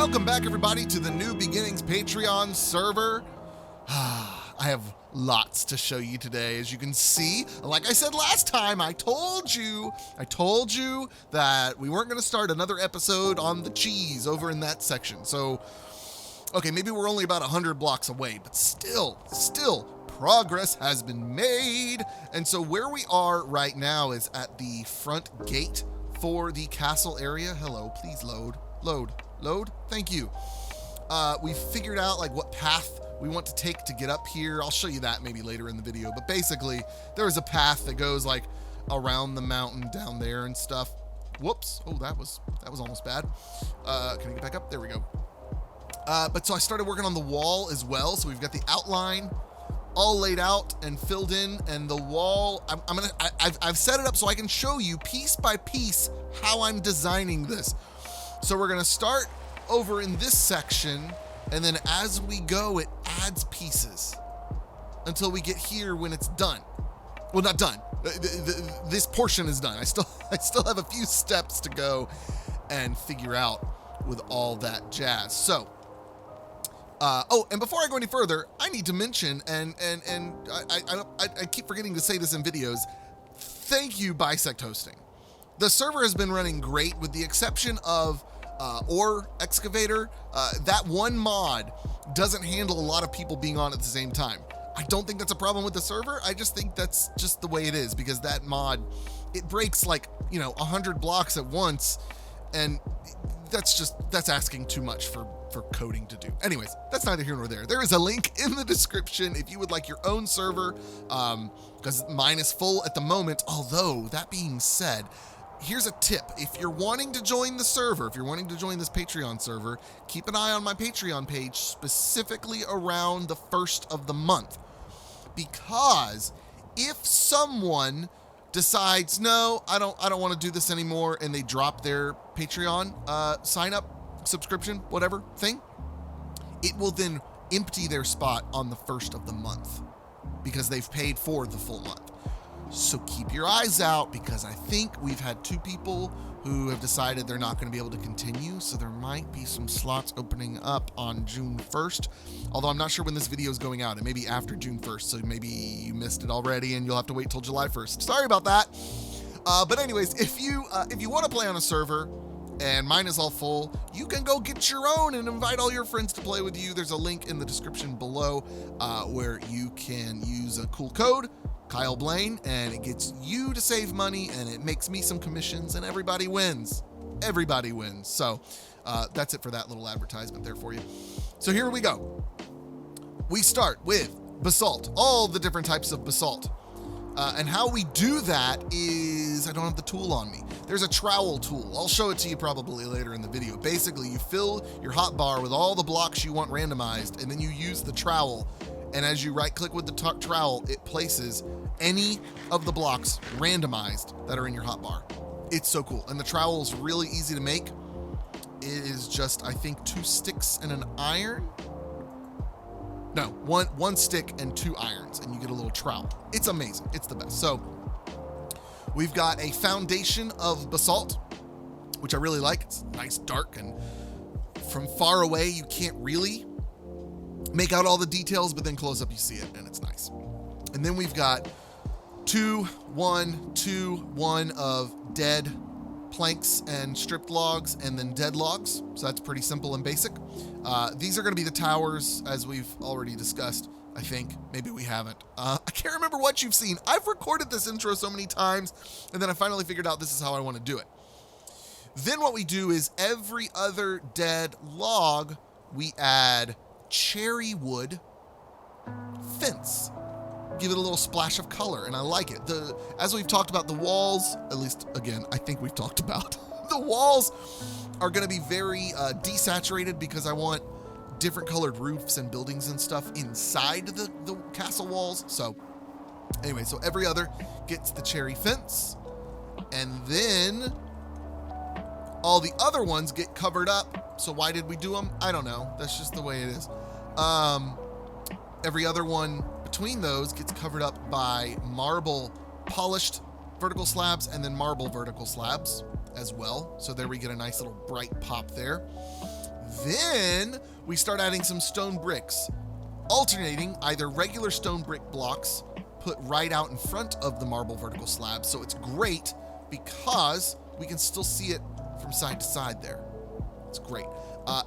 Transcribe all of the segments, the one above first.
Welcome back, everybody, to the New Beginnings Patreon server. I have lots to show you today, as you can see. Like I said last time, I told you that we weren't going to start another episode on the cheese over in that section. So, okay, maybe we're only about 100 blocks away, but still, progress has been made. And so where we are right now is at the front gate for the castle area. Hello, please load. Thank you. We figured out like what path we want to take to get up here. I'll show you that maybe later in the video, but basically there is a path that goes like around the mountain down there and stuff. Whoops. Oh, that was almost bad. Can I get back up? There we go. But so I started working on the wall as well. So we've got the outline all laid out and filled in, and the wall, I've set it up so I can show you piece by piece how I'm designing this. So we're gonna start over in this section, and then as we go, it adds pieces until we get here when it's done. Well, not done. This portion is done. I still have a few steps to go and figure out with all that jazz. So, and before I go any further, I need to mention, and I keep forgetting to say this in videos, thank you, BisectHosting. The server has been running great with the exception of Ore Excavator. That one mod doesn't handle a lot of people being on at the same time. I don't think that's a problem with the server. I just think that's just the way it is, because that mod, it breaks like, 100 blocks at once, and that's asking too much for coding to do. Anyways, that's neither here nor there. There is a link in the description if you would like your own server, because mine is full at the moment. Although, that being said, here's a tip. If you're wanting to join the server, if you're wanting to join this Patreon server, keep an eye on my Patreon page, specifically around the first of the month. Because if someone decides, no, I don't want to do this anymore, and they drop their Patreon sign up, subscription, whatever thing, it will then empty their spot on the first of the month because they've paid for the full month. So keep your eyes out, because I think we've had 2 people who have decided they're not going to be able to continue. So there might be some slots opening up on June 1st. Although I'm not sure when this video is going out. It may be after June 1st. So maybe you missed it already and you'll have to wait till July 1st. Sorry about that. But anyways, if you want to play on a server and mine is all full, you can go get your own and invite all your friends to play with you. There's a link in the description below where you can use a cool code, KyleBlane, and it gets you to save money, and it makes me some commissions, and everybody wins. Everybody wins. So that's it for that little advertisement there for you. So here we go. We start with Basalt, all the different types of Basalt. And how we do that is, I don't have the tool on me. There's a Trowel Tool. I'll show it to you probably later in the video. Basically, you fill your hotbar with all the blocks you want randomized, and then you use the trowel. And as you right-click with the trowel, it places any of the blocks randomized that are in your hotbar. It's so cool. And the trowel is really easy to make. It is just, I think, 2 sticks and an iron. No, one stick and 2 irons, and you get a little trowel. It's amazing. It's the best. So we've got a foundation of basalt, which I really like. It's nice, dark, and from far away, you can't really make out all the details, but then close up, you see it, and it's nice. And then we've got 2, 1, 2, 1 of dead planks and stripped logs, and then dead logs. So that's pretty simple and basic. These are going to be the towers, as we've already discussed. I think maybe we haven't. I can't remember what you've seen. I've recorded this intro so many times, and then I finally figured out this is how I want to do it. Then what we do is every other dead log, we add cherry wood fence. Give it a little splash of color, and I like it. As we've talked about, the walls, at least again, I think we've talked about, the walls are going to be very desaturated, because I want different colored roofs and buildings and stuff inside the castle walls. So anyway, so every other gets the cherry fence, and then all the other ones get covered up. So why did we do them? I don't know. That's just the way it is. Every other one between those gets covered up by marble polished vertical slabs, and then marble vertical slabs as well. So there we get a nice little bright pop there. Then we start adding some stone bricks, alternating either regular stone brick blocks put right out in front of the marble vertical slab. So it's great because we can still see it from side to side there. It's great.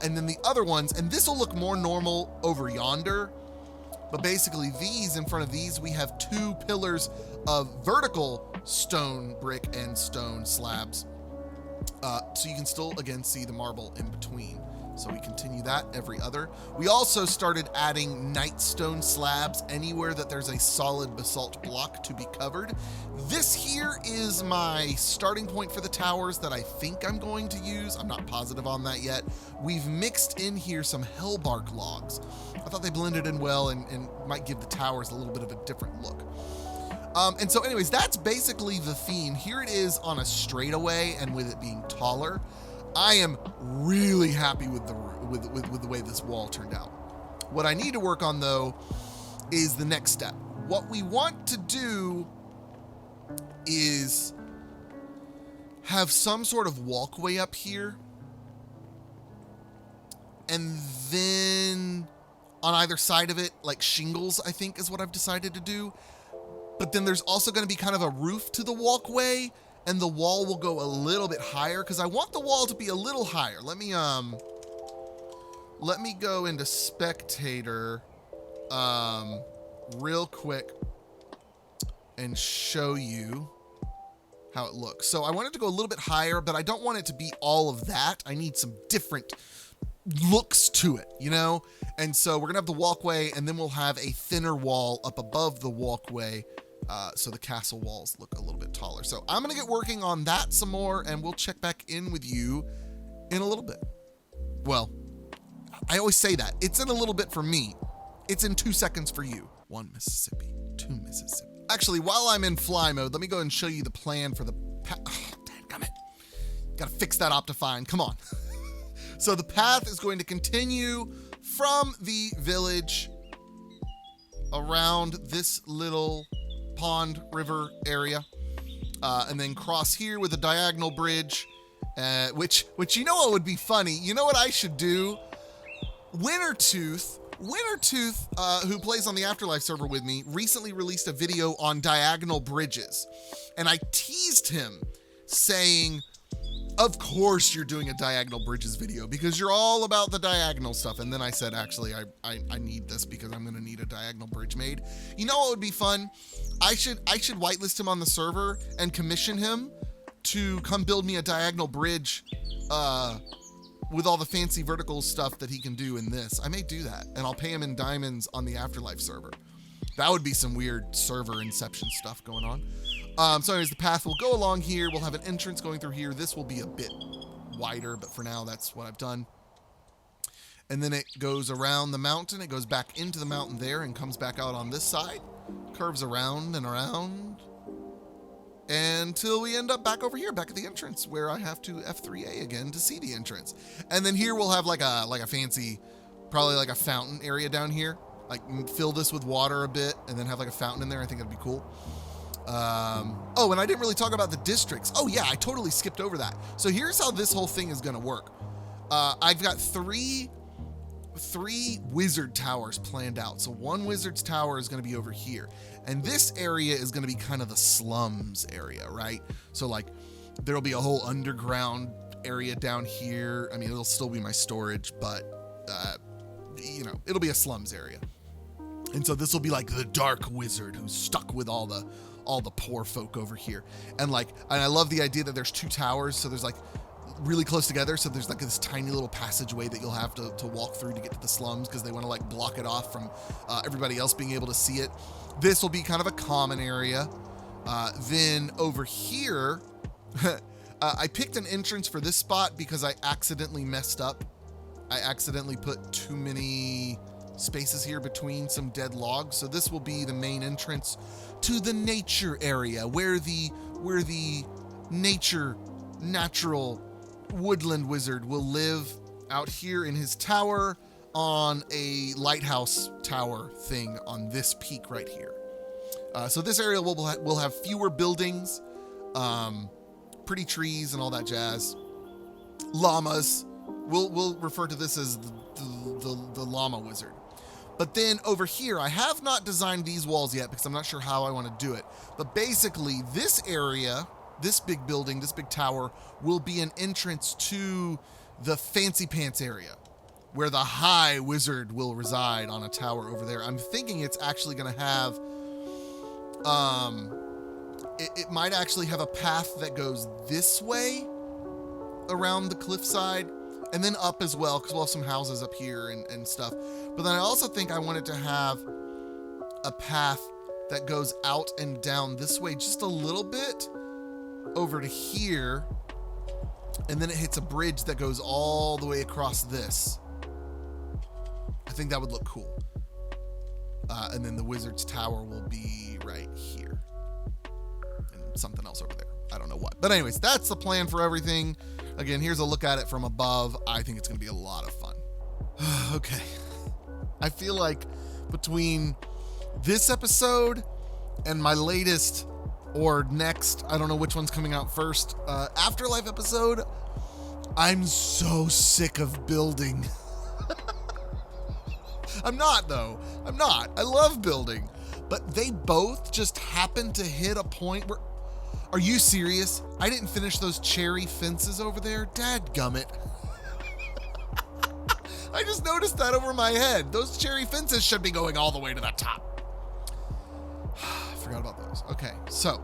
And then the other ones, and this will look more normal over yonder, but basically these, in front of these, we have 2 pillars of vertical stone brick and stone slabs. So you can still, again, see the marble in between. So we continue that every other. We also started adding nightstone slabs anywhere that there's a solid basalt block to be covered. This here is my starting point for the towers that I think I'm going to use. I'm not positive on that yet. We've mixed in here some hellbark logs. I thought they blended in well and might give the towers a little bit of a different look. And so anyways, that's basically the theme. Here it is on a straightaway, and with it being taller. I am really happy with the way this wall turned out. What I need to work on, though, is the next step. What we want to do is have some sort of walkway up here, and then on either side of it, like shingles, I think is what I've decided to do. But then there's also going to be kind of a roof to the walkway, and the wall will go a little bit higher because I want the wall to be a little higher. Let me go into spectator real quick and show you how it looks. So I want it to go a little bit higher, but I don't want it to be all of that. I need some different looks to it, you know? And so we're gonna have the walkway, and then we'll have a thinner wall up above the walkway, so the castle walls look a little bit taller. So I'm gonna get working on that some more, and we'll check back in with you in a little bit. Well, I always say that. It's in a little bit for me. It's in 2 seconds for you. 1 Mississippi, 2 Mississippi. Actually, while I'm in fly mode, let me go ahead and show you the plan for the path. Oh, dadgummit. Gotta fix that Optifine, come on. So the path is going to continue from the village around this little pond river area, and then cross here with a diagonal bridge, which you know what would be funny? You know what I should do? Wintertooth, who plays on the Afterlife server with me, recently released a video on diagonal bridges, and I teased him saying, of course you're doing a diagonal bridges video because you're all about the diagonal stuff. And then I said, actually, I need this because I'm gonna need a diagonal bridge made. You know what would be fun? I should whitelist him on the server and commission him to come build me a diagonal bridge with all the fancy vertical stuff that he can do in this. I may do that, and I'll pay him in diamonds on the Afterlife server. That would be some weird server inception stuff going on. So anyways, the path will go along here. We'll have an entrance going through here. This will be a bit wider, but for now, that's what I've done. And then it goes around the mountain. It goes back into the mountain there and comes back out on this side. Curves around and around until we end up back over here, back at the entrance, where I have to F3A again to see the entrance. And then here we'll have like a fancy, probably like a fountain area down here. Like fill this with water a bit and then have like a fountain in there. I think that'd be cool. Oh, and I didn't really talk about the districts. Oh yeah, I totally skipped over that. So here's how this whole thing is gonna work. I've got three wizard towers planned out. So one wizard's tower is gonna be over here. And this area is gonna be kind of the slums area, right? So like, there'll be a whole underground area down here. I mean, it'll still be my storage, but, you know, it'll be a slums area. And so this will be like the dark wizard who's stuck with all the poor folk over here. And I love the idea that there's 2 towers, so there's like really close together, so there's like this tiny little passageway that you'll have to walk through to get to the slums because they want to like block it off from everybody else being able to see it. This will be kind of a common area. Then over here, I picked an entrance for this spot because I accidentally messed up. I accidentally put too many spaces here between some dead logs. So this will be the main entrance to the nature area where the natural woodland wizard will live out here in his tower on a lighthouse tower thing on this peak right here. So this area will have fewer buildings, pretty trees and all that jazz. Llamas, We'll refer to this as the llama wizard. But then over here, I have not designed these walls yet because I'm not sure how I want to do it. But basically, this area, this big building, this big tower, will be an entrance to the fancy pants area, where the high wizard will reside on a tower over there. I'm thinking it's actually going to have, it might actually have a path that goes this way around the cliffside, and then up as well, because we'll have some houses up here and stuff. But then I also think I wanted to have a path that goes out and down this way just a little bit over to here, and then it hits a bridge that goes all the way across this. I think that would look cool. And then the wizard's tower will be right here. And something else over there. I don't know what. But anyways, that's the plan for everything. Again, here's a look at it from above. I think it's going to be a lot of fun. Okay. I feel like between this episode and my latest or next, I don't know which one's coming out first, Afterlife episode, I'm so sick of building. I'm not, though. I'm not. I love building. But they both just happen to hit a point where... Are you serious? I didn't finish those cherry fences over there? Dadgummit. I just noticed that over my head. Those cherry fences should be going all the way to the top. I forgot about those. Okay, so...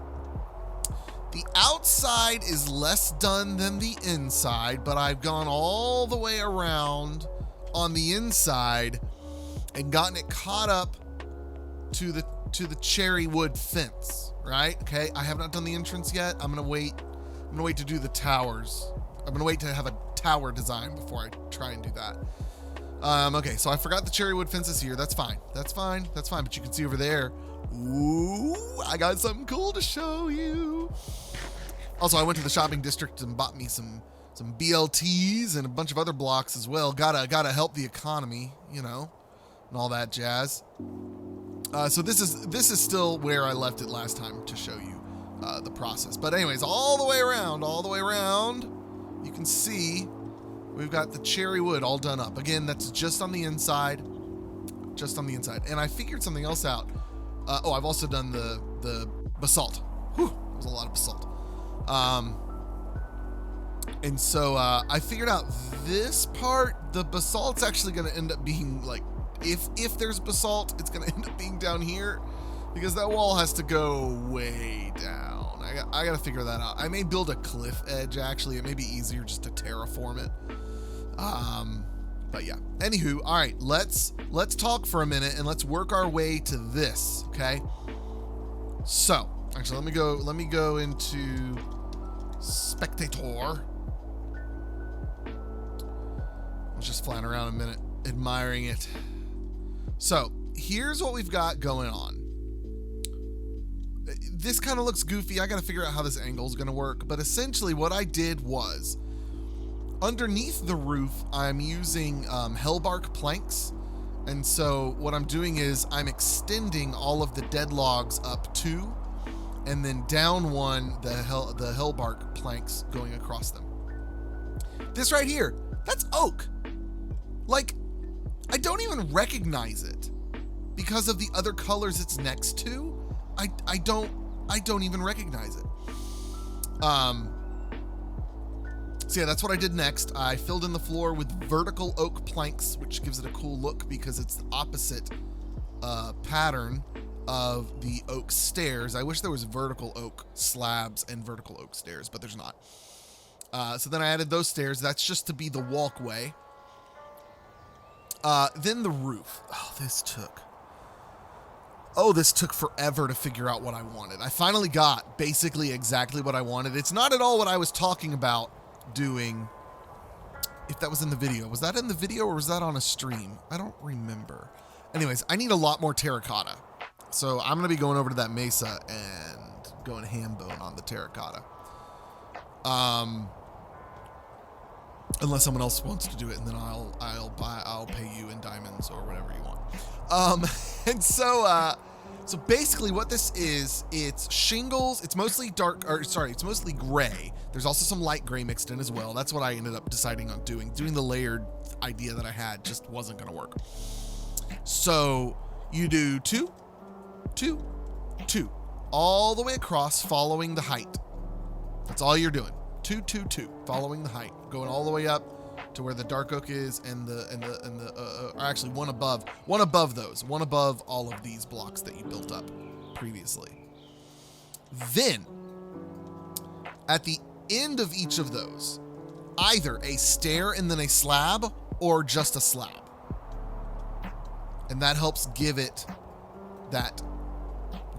The outside is less done than the inside, but I've gone all the way around on the inside and gotten it caught up to the cherry wood fence, right? Okay, I have not done the entrance yet. I'm gonna wait to do the towers. I'm gonna wait to have a tower design before I try and do that. Okay, so I forgot the cherry wood fences here. That's fine. That's fine. That's fine. But you can see over there, ooh, I got something cool to show you. Also, I went to the shopping district and bought me some BLTs and a bunch of other blocks as well. Gotta help the economy, you know, and all that jazz. So this is still where I left it last time to show you the process. But anyways, all the way around, you can see we've got the cherry wood all done up. Again, that's just on the inside. And I figured something else out. I've also done the basalt. Whew, that was a lot of basalt. And so I figured out this part, the basalt's actually going to end up being like, if there's basalt, it's going to end up being down here because that wall has to go way down. I got to figure that out. I may build a cliff edge, actually. It may be easier just to terraform it. But yeah, anywho, all right, let's talk for a minute and let's work our way to this. Okay. So actually, let me go into spectator. I was just flying around a minute, admiring it. So here's what we've got going on. This kind of looks goofy. I got to figure out how this angle is going to work. But essentially what I did was underneath the roof, I'm using hellbark planks. And so what I'm doing is I'm extending all of the dead logs up two, and then down one, the hellbark planks going across them. This right here, that's oak. Like, I don't even recognize it because of the other colors it's next to. I don't even recognize it. So yeah, that's what I did next. I filled in the floor with vertical oak planks, which gives it a cool look because it's the opposite pattern of the oak stairs. I wish there was vertical oak slabs and vertical oak stairs, but there's not. So then I added those stairs. That's just to be the walkway. Then the roof. This took forever to figure out what I wanted. I finally got basically exactly what I wanted. It's not at all what I was talking about doing. If that was in the video. Was that in the video or was that on a stream? I don't remember. Anyways, I need a lot more terracotta. So I'm going to be going over to that mesa and going ham bone on the terracotta. Unless someone else wants to do it, and then I'll pay you in diamonds or whatever you want. And so So basically what this is, it's shingles. It's mostly it's mostly gray. There's also some light gray mixed in as well. That's what I ended up deciding on doing. Doing the layered idea that I had just wasn't going to work. So you do 2, 2, 2, all the way across, following the height. That's all you're doing. 2, 2, 2, following the height, going all the way up to where the dark oak is, and actually one above all of these blocks that you built up previously. Then at the end of each of those, either a stair and then a slab, or just a slab. And that helps give it that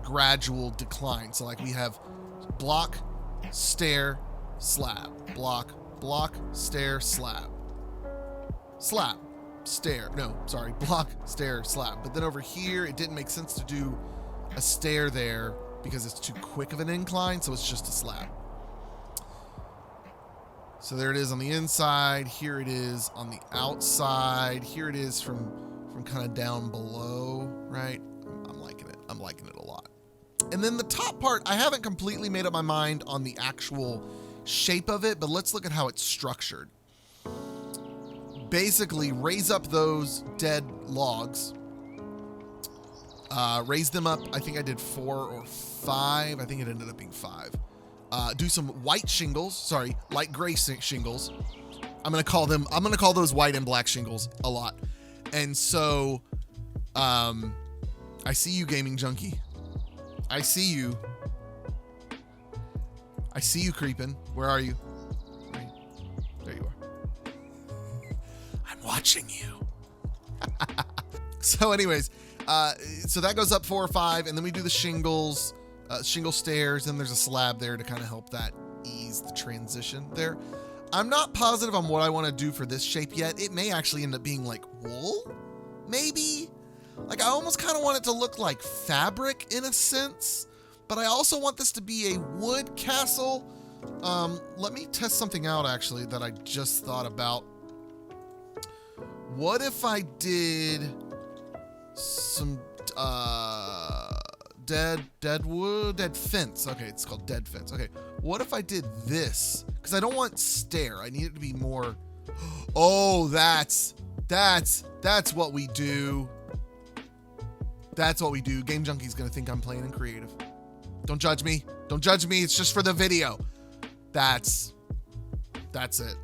gradual decline. So like we have block, stair, slab, block, stair, slab, slab, stair. No, sorry, block, stair, slab. But then over here, it didn't make sense to do a stair there because it's too quick of an incline, so it's just a slab. So there it is on the inside. Here it is on the outside. Here it is from kind of down below, right? I'm liking it. I'm liking it a lot. And then the top part, I haven't completely made up my mind on the actual shape of it, but let's look at how it's structured. Basically, raise up those dead logs. Raise them up. I think I did 4 or 5. I think it ended up being 5. Do some white shingles. Sorry, light gray shingles. I'm gonna call those white and black shingles a lot. And so, I see you, gaming junkie. I see you. I see you creeping. Where are you? Right. There you are. I'm watching you. So anyways, so that goes up 4 or 5, and then we do the shingles, shingle stairs, and there's a slab there to kind of help that ease the transition there. I'm not positive on what I want to do for this shape yet. It may actually end up being like wool, maybe. Like I almost kind of want it to look like fabric in a sense, but I also want this to be a wood castle. Let me test something out actually that I just thought about. What if I did some dead fence? Okay, it's called dead fence. Okay, what if I did this? Because I don't want stair. I need it to be more. Oh, that's what we do. That's what we do. Game Junkie's gonna think I'm playing in creative. Don't judge me. Don't judge me. It's just for the video. That's it.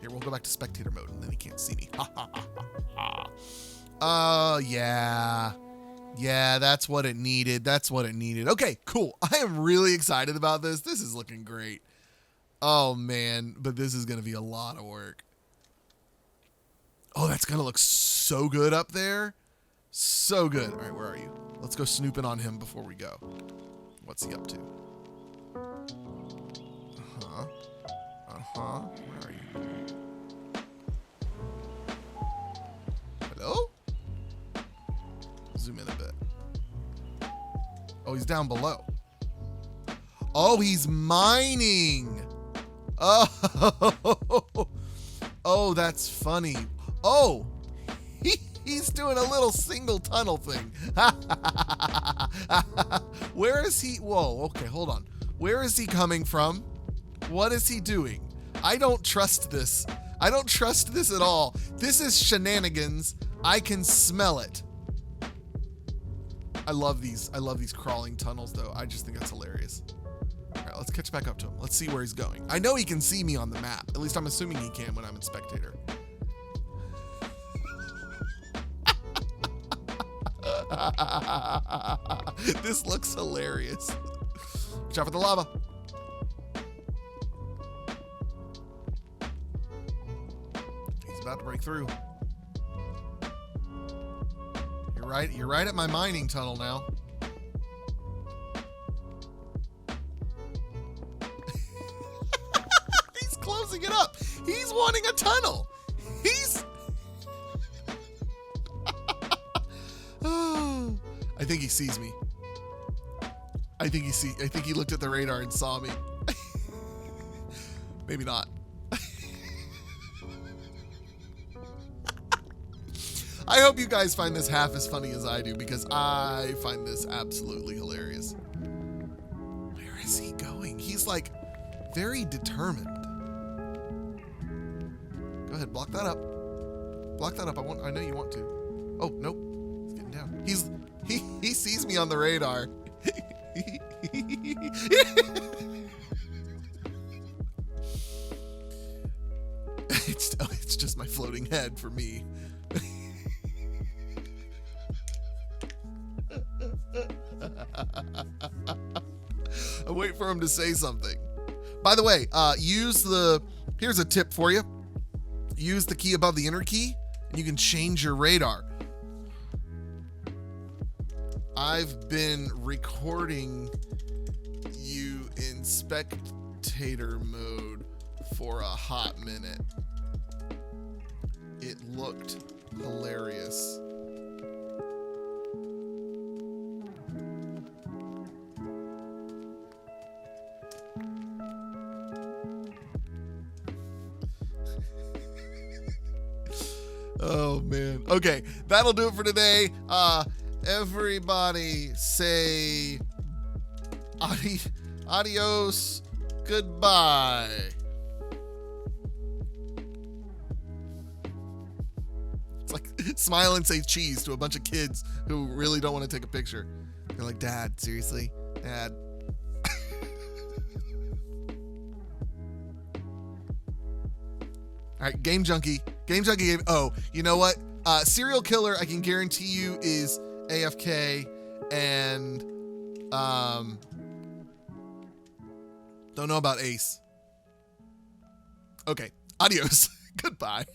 Here, we'll go back to spectator mode, and then he can't see me. Yeah. Yeah, that's what it needed. That's what it needed. Okay, cool. I am really excited about this. This is looking great. Oh, man. But this is going to be a lot of work. Oh, that's going to look so good up there. So good. All right, where are you? Let's go snooping on him before we go. What's he up to? Where are you? Hello? Zoom in a bit. Oh, he's down below. Oh, he's mining. Oh, oh, that's funny. Oh, he's doing a little single tunnel thing. Where is he? Whoa, okay, hold on. Where is he coming from? What is he doing? I don't trust this. I don't trust this at all. This is shenanigans. I can smell it. I love these crawling tunnels though. I just think that's hilarious. All right, let's catch back up to him. Let's see where he's going. I know he can see me on the map. At least I'm assuming he can when I'm in spectator. This looks hilarious. Watch out for the lava. He's about to break through. You're right at my mining tunnel now. He's closing it up. He's wanting a tunnel. He's I think he sees me. I think he looked at the radar and saw me. Maybe not. I hope you guys find this half as funny as I do, because I find this absolutely hilarious. Where is he going? He's like very determined. Go ahead, block that up. Block that up. I know you want to. Oh, nope. He's getting down. He sees me on the radar. It's just my floating head for me. I wait for him to say something. By the way, here's a tip for you. Use the key above the enter key, and you can change your radar. I've been recording you in spectator mode for a hot minute. It looked hilarious. Oh man. Okay, that'll do it for today. Everybody say adios, goodbye. It's like smile and say cheese to a bunch of kids who really don't want to take a picture. They're like, Dad, seriously? Dad. All right, Game Junkie. Oh, you know what? Serial Killer, I can guarantee you, is AFK, and don't know about Ace. Okay, adios. Goodbye.